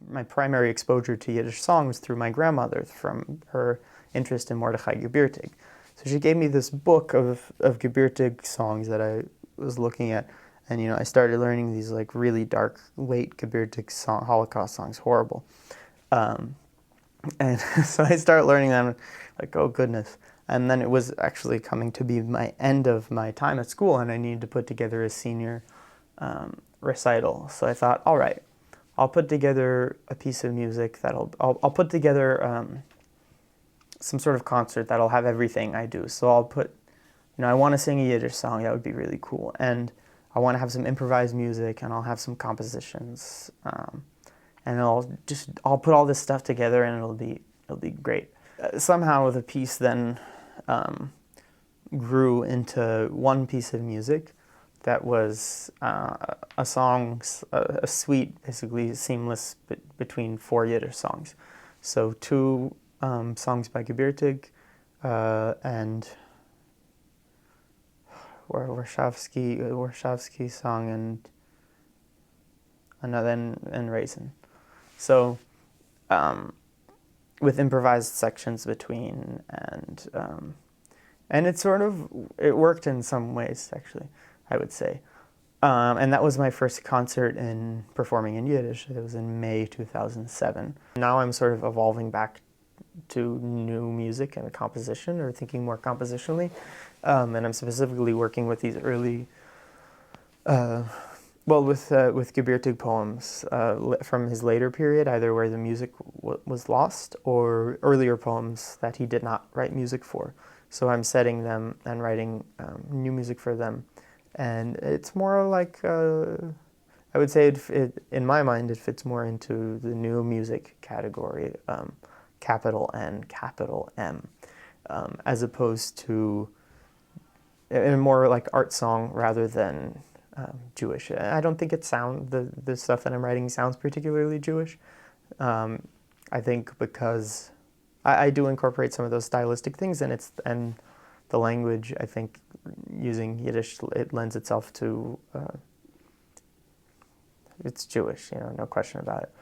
my primary exposure to Yiddish song was through my grandmother, from her interest in Mordechai Gebirtig. So she gave me this book of Gebirtig songs that I was looking at, and I started learning these like really dark, late Gebirtig Holocaust songs, horrible. And so I started learning them, like, oh goodness. And then it was actually coming to be my end of my time at school, and I needed to put together a senior recital. So I thought, all right, I'll put together a piece of music I'll put together some sort of concert that'll have everything I do. So I'll put, I want to sing a Yiddish song, that would be really cool. And I want to have some improvised music, and I'll have some compositions. And I'll put all this stuff together, and it'll be great. Somehow the piece then grew into one piece of music that was a song, a suite, basically seamless between 4 Yiddish songs. So 2 songs by Gebirtig and Warshawski song and another and Raisin. So with improvised sections between, and it worked in some ways, actually, I would say. And that was my first concert in performing in Yiddish. It was in May 2007. Now I'm sort of evolving back to new music and composition, or thinking more compositionally. And I'm specifically working with these early, with Gebirtig poems from his later period, either where the music was lost, or earlier poems that he did not write music for. So I'm setting them and writing new music for them. And it's more like, I would say, in my mind, it fits more into the new music category, capital N, capital M, as opposed to a more like art song rather than Jewish. I don't think the stuff that I'm writing sounds particularly Jewish. I think because I do incorporate some of those stylistic things, and the language, I think, using Yiddish, it lends itself to, it's Jewish, no question about it.